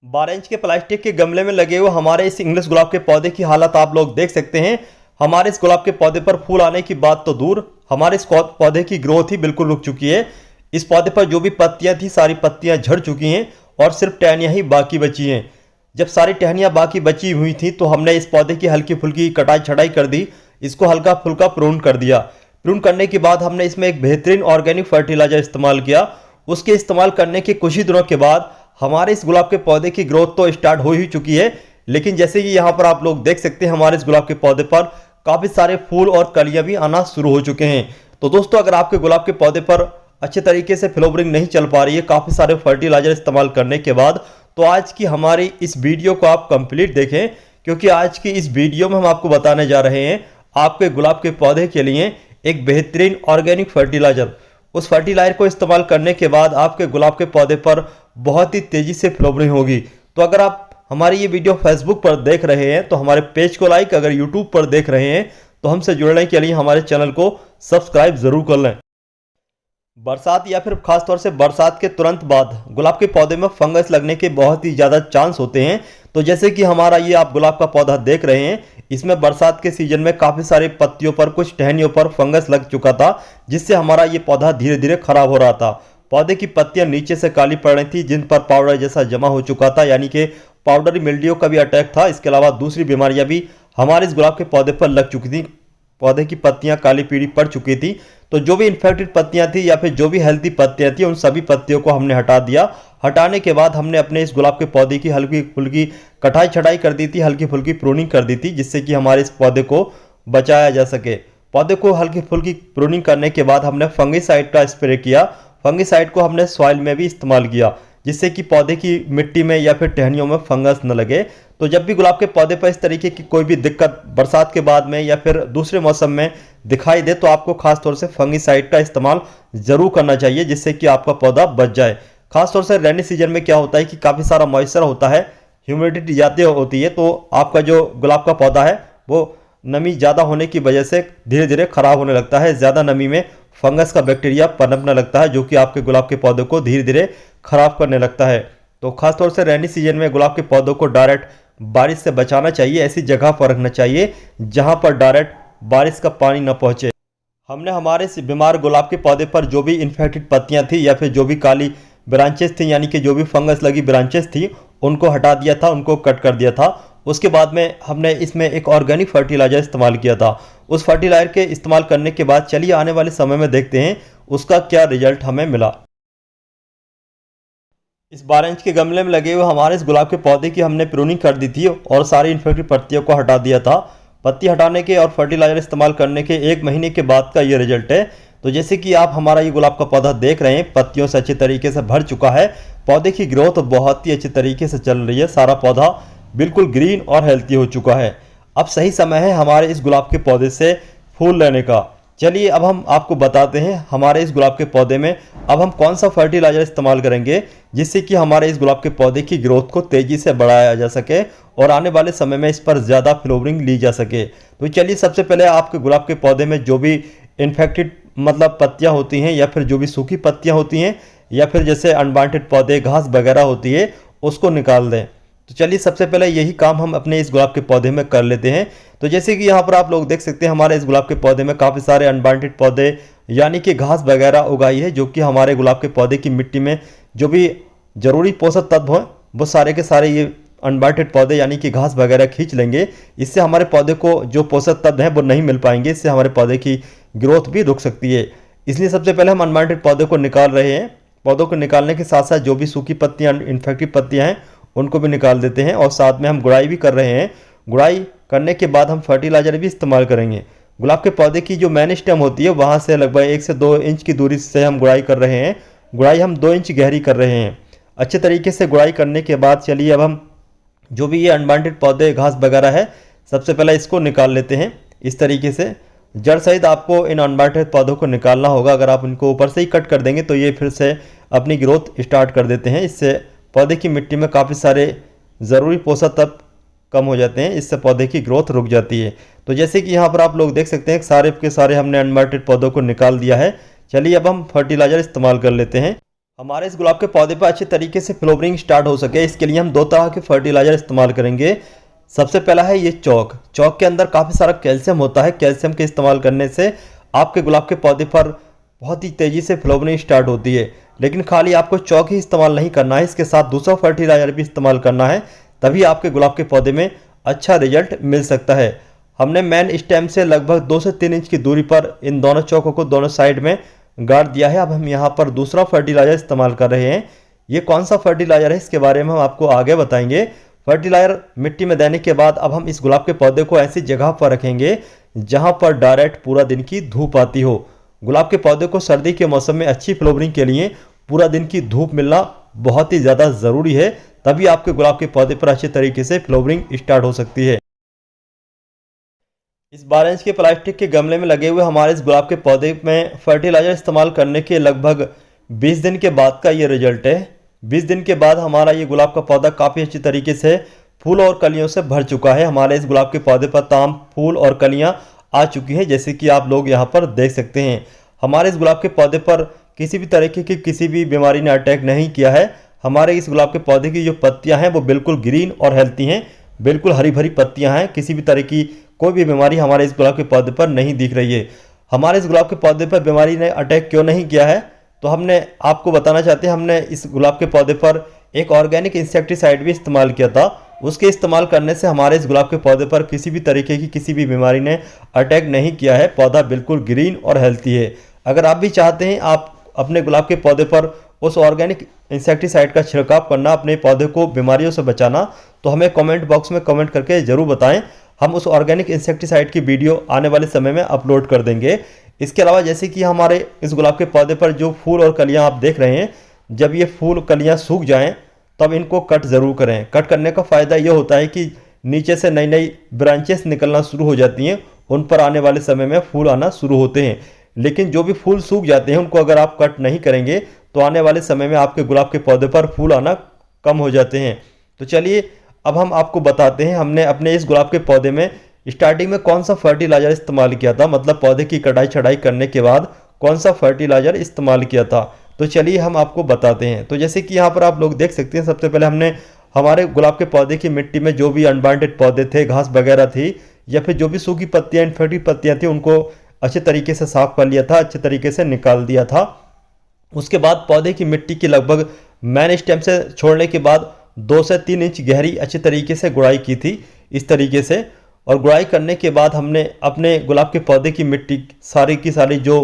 12 inch के plastic के गमले में लगे हुए हमारे इस इंग्लिश गुलाब के पौधे की हालत आप लोग देख सकते हैं। हमारे इस गुलाब के पौधे पर फूल आने की बात तो दूर, हमारे इस पौधे की ग्रोथ ही बिल्कुल रुक चुकी है। इस पौधे पर जो भी पत्तियां थी सारी पत्तियां झड़ चुकी हैं और सिर्फ टहनियां ही बाकी बची हैं। जब सारी टहनियां बाकी बची हुई थी तो हमने इस पौधे की हल्की फुल्की कटाई छटाई कर दी, इसको हल्का फुल्का प्रून कर दिया। प्रून करने के बाद हमने इसमें एक बेहतरीन ऑर्गेनिक फर्टिलाइजर इस्तेमाल किया। उसके इस्तेमाल करने के कुछ ही दिनों के बाद हमारे इस गुलाब के पौधे की ग्रोथ तो स्टार्ट हो ही चुकी है, लेकिन जैसे कि यहाँ पर आप लोग देख सकते हैं हमारे इस गुलाब के पौधे पर काफ़ी सारे फूल और कलियां भी आना शुरू हो चुके हैं। तो दोस्तों, अगर आपके गुलाब के पौधे पर अच्छे तरीके से फ्लावरिंग नहीं चल पा रही है काफ़ी सारे फर्टिलाइजर इस्तेमाल करने के बाद, तो आज की हमारी इस वीडियो को आप कंप्लीट देखें, क्योंकि आज की इस वीडियो में हम आपको बताने जा रहे हैं आपके गुलाब के पौधे के लिए एक बेहतरीन ऑर्गेनिक फर्टिलाइजर। उस फर्टिलाइजर को इस्तेमाल करने के बाद आपके गुलाब के पौधे पर बहुत ही तेज़ी से फ्लावरिंग होगी। तो अगर आप हमारी ये वीडियो फेसबुक पर देख रहे हैं तो हमारे पेज को लाइक, अगर यूट्यूब पर देख रहे हैं तो हमसे जुड़ने के लिए हमारे चैनल को सब्सक्राइब ज़रूर कर लें। बरसात या फिर खासतौर से बरसात के तुरंत बाद गुलाब के पौधे में फंगस लगने के बहुत ही ज़्यादा चांस होते हैं। तो जैसे कि हमारा ये आप गुलाब का पौधा देख रहे हैं, इसमें बरसात के सीजन में काफ़ी सारे पत्तियों पर, कुछ टहनियों पर फंगस लग चुका था, जिससे हमारा ये पौधा धीरे धीरे खराब हो रहा था। पौधे की पत्तियां नीचे से काली पड़ रही थी, जिन पर पाउडर जैसा जमा हो चुका था, यानी कि पाउडरी मिल्ड्यू का भी अटैक था। इसके अलावा दूसरी बीमारियां भी हमारे इस गुलाब के पौधे पर लग चुकी थी। पौधे की पत्तियां काली पीली पड़ चुकी थी। तो जो भी इन्फेक्टेड पत्तियां थी या फिर जो भी हेल्थी पत्तियां थी, उन सभी पत्तियों को हमने हटा दिया। हटाने के बाद हमने अपने इस गुलाब के पौधे की हल्की फुल्की कटाई छटाई कर दी थी, हल्की फुल्की प्रूनिंग कर दी थी, जिससे कि हमारे इस पौधे को बचाया जा सके। पौधे को हल्की फुल्की प्रूनिंग करने के बाद हमने फंगिसाइड का स्प्रे किया। फंगिसाइड को हमने सॉइल में भी इस्तेमाल किया, जिससे कि पौधे की मिट्टी में या फिर टहनियों में फंगस न लगे। तो जब भी गुलाब के पौधे पर इस तरीके की कोई भी दिक्कत बरसात के बाद में या फिर दूसरे मौसम में दिखाई दे तो आपको खासतौर से फंगिसाइड का इस्तेमाल ज़रूर करना चाहिए, जिससे कि आपका पौधा बच जाए। खासतौर से रेनी सीजन में क्या होता है कि काफ़ी सारा मॉइस्चर होता है, ह्यूमिडिटी ज़्यादा होती है, तो आपका जो गुलाब का पौधा है वो नमी ज़्यादा होने की वजह से धीरे धीरे खराब होने लगता है। ज़्यादा नमी में फंगस का बैक्टीरिया पनपने लगता है, जो कि आपके गुलाब के पौधे को धीरे धीरे खराब करने लगता है। तो खासतौर से रेनी सीजन में गुलाब के पौधों को डायरेक्ट बारिश से बचाना चाहिए। ऐसी जगह पर रखना चाहिए जहां पर डायरेक्ट बारिश का पानी न पहुंचे। हमने हमारे इस बीमार गुलाब के पौधे पर जो भी इन्फेक्टेड पत्तियां थी या फिर जो भी काली ब्रांचेस थी, यानी कि जो भी फंगस लगी ब्रांचेस थी, उनको हटा दिया था, उनको कट कर दिया था। उसके बाद में हमने इसमें एक ऑर्गेनिक फर्टिलाइजर इस्तेमाल किया था। उस फर्टिलाइजर के इस्तेमाल करने के बाद चलिए आने वाले समय में देखते हैं उसका क्या रिजल्ट हमें मिला। इस 12 इंच के गमले में लगे हुए हमारे इस गुलाब के पौधे की हमने प्रूनिंग कर दी थी और सारी इन्फेक्टेड पत्तियों को हटा दिया था। पत्ती हटाने के और फर्टिलाइजर इस्तेमाल करने के 1 महीने के बाद का ये रिजल्ट है। तो जैसे कि आप हमारा ये गुलाब का पौधा देख रहे हैं, पत्तियों से अच्छे तरीके से भर चुका है। पौधे की ग्रोथ बहुत ही अच्छे तरीके से चल रही है। सारा पौधा बिल्कुल ग्रीन और हेल्थी हो चुका है। अब सही समय है हमारे इस गुलाब के पौधे से फूल लेने का। चलिए अब हम आपको बताते हैं हमारे इस गुलाब के पौधे में अब हम कौन सा फर्टिलाइजर इस्तेमाल करेंगे, जिससे कि हमारे इस गुलाब के पौधे की ग्रोथ को तेज़ी से बढ़ाया जा सके और आने वाले समय में इस पर ज़्यादा फ्लावरिंग ली जा सके। तो चलिए सबसे पहले आपके गुलाब के पौधे में जो भी इन्फेक्टेड मतलब पत्तियां होती हैं या फिर जो भी सूखी पत्तियां होती हैं या फिर जैसे अनवांटेड पौधे घास वगैरह होती है, उसको निकाल दें। तो चलिए सबसे पहले यही काम हम अपने इस गुलाब के पौधे में कर लेते हैं। तो जैसे कि यहाँ पर आप लोग देख सकते हैं हमारे इस गुलाब के पौधे में काफ़ी सारे अनवांटेड पौधे यानी कि घास वगैरह उगाई है, जो कि हमारे गुलाब के पौधे की मिट्टी में जो भी ज़रूरी पोषक तत्व हैं वो सारे के सारे ये अनवांटेड पौधे यानी कि घास वगैरह खींच लेंगे। इससे हमारे पौधे को जो पोषक तत्व हैं वो नहीं मिल पाएंगे, इससे हमारे पौधे की ग्रोथ भी रुक सकती है। इसलिए सबसे पहले हम अनवांटेड पौधे को निकाल रहे हैं। पौधों को निकालने के साथ साथ जो भी सूखी पत्तियाँ इन्फेक्टेड पत्तियाँ हैं उनको भी निकाल देते हैं और साथ में हम गुड़ाई भी कर रहे हैं। गुड़ाई करने के बाद हम फर्टिलाइजर भी इस्तेमाल करेंगे। गुलाब के पौधे की जो मेन स्टेम होती है वहाँ से लगभग 1 से 2 इंच की दूरी से हम गुड़ाई कर रहे हैं। गुड़ाई हम 2 इंच गहरी कर रहे हैं। अच्छे तरीके से गुड़ाई करने के बाद चलिए अब हम जो भी ये अनवांटेड पौधे घास वगैरह है सबसे पहले इसको निकाल लेते हैं। इस तरीके से जड़ सहित आपको इन अनवांटेड पौधों को निकालना होगा। अगर आप इनको ऊपर से ही कट कर देंगे तो ये फिर से अपनी ग्रोथ स्टार्ट कर देते हैं। इससे पौधे की मिट्टी में काफ़ी सारे ज़रूरी पोषक तत्व कम हो जाते हैं, इससे पौधे की ग्रोथ रुक जाती है। तो जैसे कि यहाँ पर आप लोग देख सकते हैं सारे के सारे हमने अनवांटेड पौधों को निकाल दिया है। चलिए अब हम फर्टिलाइज़र इस्तेमाल कर लेते हैं। हमारे इस गुलाब के पौधे पर अच्छे तरीके से फ्लावरिंग स्टार्ट हो सके, इसके लिए हम दो तरह के फर्टिलाइजर इस्तेमाल करेंगे। सबसे पहला है ये चौक। चौक के अंदर काफ़ी सारा कैल्शियम होता है। कैल्शियम के इस्तेमाल करने से आपके गुलाब के पौधे पर बहुत ही तेज़ी से फ्लावरिंग स्टार्ट होती है। लेकिन खाली आपको चौक ही इस्तेमाल नहीं करना है, इसके साथ दूसरा फर्टिलाइजर भी इस्तेमाल करना है, तभी आपके गुलाब के पौधे में अच्छा रिजल्ट मिल सकता है। हमने मेन स्टेम से लगभग 2 से 3 इंच की दूरी पर इन दोनों चौकों को दोनों साइड में गाड़ दिया है। अब हम यहाँ पर दूसरा फर्टिलाइजर इस्तेमाल कर रहे हैं। ये कौन सा फर्टिलाइजर है इसके बारे में हम आपको आगे बताएंगे। फर्टिलाइजर मिट्टी में देने के बाद अब हम इस गुलाब के पौधे को ऐसी जगह पर रखेंगे जहाँ पर डायरेक्ट पूरा दिन की धूप आती हो। गुलाब के पौधे को सर्दी के मौसम में अच्छी फ्लावरिंग के लिए पूरा दिन की धूप मिलना बहुत ही ज़्यादा ज़रूरी है, तभी आपके गुलाब के पौधे पर अच्छे तरीके से फ्लावरिंग स्टार्ट हो सकती है। इस 12 इंच के प्लास्टिक के गमले में लगे हुए हमारे इस गुलाब के पौधे में फर्टिलाइजर इस्तेमाल करने के लगभग 20 दिन के बाद का ये रिजल्ट है। 20 दिन के बाद हमारा ये गुलाब का पौधा काफ़ी अच्छी तरीके से फूल और कलियों से भर चुका है। हमारे इस गुलाब के पौधे पर तमाम फूल और कलियां आ चुकी हैं, जैसे कि आप लोग यहाँ पर देख सकते हैं। हमारे इस गुलाब के पौधे पर किसी भी तरीके की किसी भी बीमारी ने अटैक नहीं किया है। हमारे इस गुलाब के पौधे की जो पत्तियाँ हैं वो बिल्कुल ग्रीन और हेल्थी हैं, बिल्कुल हरी भरी पत्तियाँ हैं। किसी भी तरह की कोई भी बीमारी हमारे इस गुलाब के पौधे पर नहीं दिख रही है। हमारे इस गुलाब के पौधे पर बीमारी ने अटैक क्यों नहीं किया है, तो हमने आपको बताना चाहते हैं। हमने इस गुलाब के पौधे पर एक ऑर्गेनिक इंसेक्टिसाइड भी इस्तेमाल किया था। उसके इस्तेमाल करने से हमारे इस गुलाब के पौधे पर किसी भी तरीके की किसी भी बीमारी ने अटैक नहीं किया है। पौधा बिल्कुल ग्रीन और हेल्थी है। अगर आप भी चाहते हैं आप अपने गुलाब के पौधे पर उस ऑर्गेनिक इंसेक्टिसाइड का छिड़काव करना, अपने पौधे को बीमारियों से बचाना, तो हमें कमेंट बॉक्स में कमेंट करके ज़रूर बताएं। हम उस ऑर्गेनिक इंसेक्टिसाइड की वीडियो आने वाले समय में अपलोड कर देंगे। इसके अलावा जैसे कि हमारे इस गुलाब के पौधे पर जो फूल और कलियां आप देख रहे हैं, जब ये फूल कलियां सूख जाएं तब इनको कट ज़रूर करें। कट करने का फ़ायदा ये होता है कि नीचे से नई नई ब्रांचेस निकलना शुरू हो जाती हैं, उन पर आने वाले समय में फूल आना शुरू होते हैं। लेकिन जो भी फूल सूख जाते हैं उनको अगर आप कट नहीं करेंगे तो आने वाले समय में आपके गुलाब के पौधे पर फूल आना कम हो जाते हैं। तो चलिए अब हम आपको बताते हैं हमने अपने इस गुलाब के पौधे में स्टार्टिंग में कौन सा फर्टिलाइजर इस्तेमाल किया था, मतलब पौधे की कटाई छटाई करने के बाद कौन सा फर्टिलाइजर इस्तेमाल किया था। तो चलिए हम आपको बताते हैं। तो जैसे कि यहाँ पर आप लोग देख सकते हैं, सबसे पहले हमने हमारे गुलाब के पौधे की मिट्टी में जो भी अनवांटेड पौधे थे, घास वगैरह थी या फिर जो भी सूखी पत्तियाँ, इनफर्टिल पत्तियाँ थी, उनको अच्छे तरीके से साफ कर लिया था, अच्छे तरीके से निकाल दिया था। उसके बाद पौधे की मिट्टी की लगभग मेन स्टेम से छोड़ने के बाद 2 से 3 इंच गहरी अच्छे तरीके से गुड़ाई की थी इस तरीके से। और गुड़ाई करने के बाद हमने अपने गुलाब के पौधे की मिट्टी सारी की सारी जो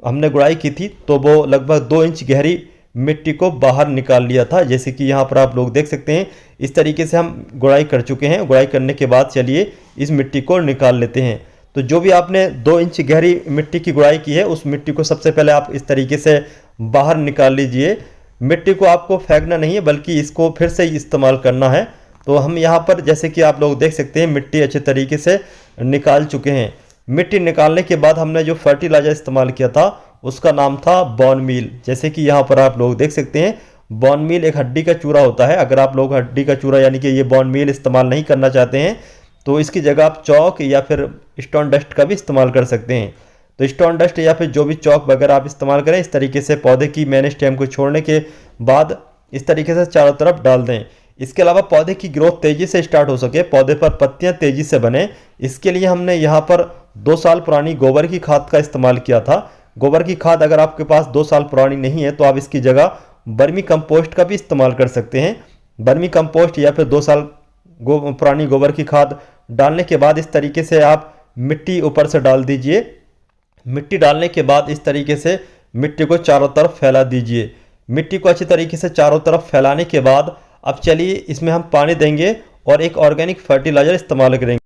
हमने गुड़ाई की थी, तो वो लगभग 2 इंच गहरी मिट्टी को बाहर निकाल लिया था। जैसे कि यहाँ पर आप लोग देख सकते हैं, इस तरीके से हम गुड़ाई कर चुके हैं। गुड़ाई करने के बाद चलिए इस मिट्टी को निकाल लेते हैं। तो जो भी आपने 2 इंच गहरी मिट्टी की गुड़ाई की है, उस मिट्टी को सबसे पहले आप इस तरीके से बाहर निकाल लीजिए। मिट्टी को आपको फेंकना नहीं है, बल्कि इसको फिर से इस्तेमाल करना है। तो हम यहाँ पर जैसे कि आप लोग देख सकते हैं, मिट्टी अच्छे तरीके से निकाल चुके हैं। मिट्टी निकालने के बाद हमने जो फर्टिलाइजर इस्तेमाल किया था उसका नाम था बोन मील। जैसे कि यहाँ पर आप लोग देख सकते हैं, बोन मील एक हड्डी का चूरा होता है। अगर आप लोग हड्डी का चूरा यानी कि ये बोन मील इस्तेमाल नहीं करना चाहते हैं तो इसकी जगह आप चौक या फिर स्टोन डस्ट का भी इस्तेमाल कर सकते हैं। तो स्टोन डस्ट या फिर जो भी चौक वगैरह आप इस्तेमाल करें, इस तरीके से पौधे की मेन स्टेम को छोड़ने के बाद इस तरीके से चारों तरफ डाल दें। इसके अलावा पौधे की ग्रोथ तेज़ी से स्टार्ट हो सके, पौधे पर पत्तियां तेज़ी से बने, इसके लिए हमने यहाँ पर 2 साल पुरानी गोबर की खाद का इस्तेमाल किया था। गोबर की खाद अगर आपके पास 2 साल पुरानी नहीं है तो आप इसकी जगह बर्मी कंपोस्ट का भी इस्तेमाल कर सकते हैं। बर्मी कंपोस्ट या फिर 2 साल पुरानी गोबर की खाद डालने के बाद इस तरीके से आप मिट्टी ऊपर से डाल दीजिए। मिट्टी डालने के बाद इस तरीके से मिट्टी को चारों तरफ फैला दीजिए। मिट्टी को अच्छी तरीके से चारों तरफ फैलाने के बाद अब चलिए इसमें हम पानी देंगे और एक ऑर्गेनिक फर्टिलाइजर इस्तेमाल करेंगे।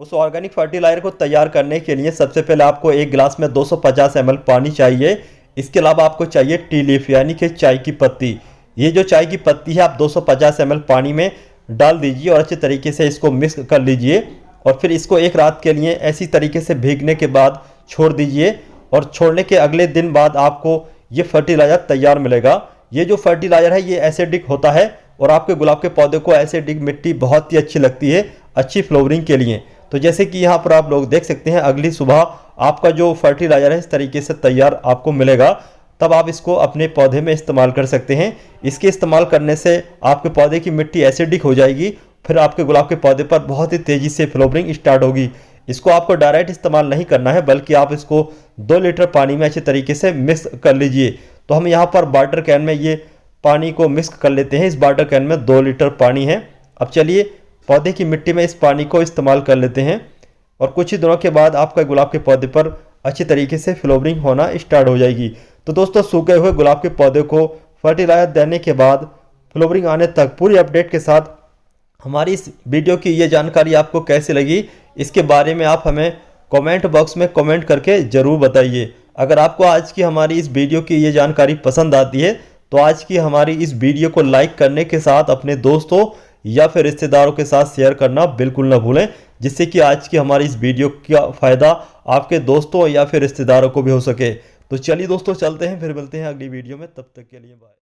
उस ऑर्गेनिक फर्टिलाइजर को तैयार करने के लिए सबसे पहले आपको एक गिलास में 250 ml पानी चाहिए। इसके अलावा आपको चाहिए टी लीफ यानी कि चाय की पत्ती। ये जो चाय की पत्ती है आप 250 ml पानी में डाल दीजिए और अच्छे तरीके से इसको मिक्स कर लीजिए। और फिर इसको एक रात के लिए ऐसी तरीके से भीगने के बाद छोड़ दीजिए और छोड़ने के अगले दिन बाद आपको ये फर्टिलाइज़र तैयार मिलेगा। ये जो फर्टिलाइज़र है ये एसिडिक होता है और आपके गुलाब के पौधे को एसिडिक मिट्टी बहुत ही अच्छी लगती है अच्छी फ्लावरिंग के लिए। तो जैसे कि यहाँ पर आप लोग देख सकते हैं, अगली सुबह आपका जो फर्टिलाइज़र है इस तरीके से तैयार आपको मिलेगा। तब आप इसको अपने पौधे में इस्तेमाल कर सकते हैं। इसके इस्तेमाल करने से आपके पौधे की मिट्टी एसिडिक हो जाएगी, फिर आपके गुलाब के पौधे पर बहुत ही तेज़ी से फ्लावरिंग स्टार्ट होगी। इसको आपको डायरेक्ट इस्तेमाल नहीं करना है, बल्कि आप इसको 2 लीटर पानी में अच्छे तरीके से मिक्स कर लीजिए। तो हम यहाँ पर वाटर कैन में ये पानी को मिक्स कर लेते हैं। इस वाटर कैन में 2 लीटर पानी है। अब चलिए पौधे की मिट्टी में इस पानी को इस्तेमाल कर लेते हैं और कुछ ही दिनों के बाद आपका गुलाब के पौधे पर अच्छी तरीके से फ्लावरिंग होना स्टार्ट हो जाएगी। तो दोस्तों, सूखे हुए गुलाब के पौधे को फर्टिलाइजर देने के बाद फ्लावरिंग आने तक पूरी अपडेट के साथ हमारी इस वीडियो की ये जानकारी आपको कैसी लगी, इसके बारे में आप हमें कमेंट बॉक्स में कमेंट करके ज़रूर बताइए। अगर आपको आज की हमारी इस वीडियो की ये जानकारी पसंद आती है तो आज की हमारी इस वीडियो को लाइक करने के साथ अपने दोस्तों या फिर रिश्तेदारों के साथ शेयर करना बिल्कुल ना भूलें, जिससे कि आज की हमारी इस वीडियो का फ़ायदा आपके दोस्तों या फिर रिश्तेदारों को भी हो सके। तो चलिए दोस्तों, चलते हैं, फिर मिलते हैं अगली वीडियो में। तब तक के लिए बाय।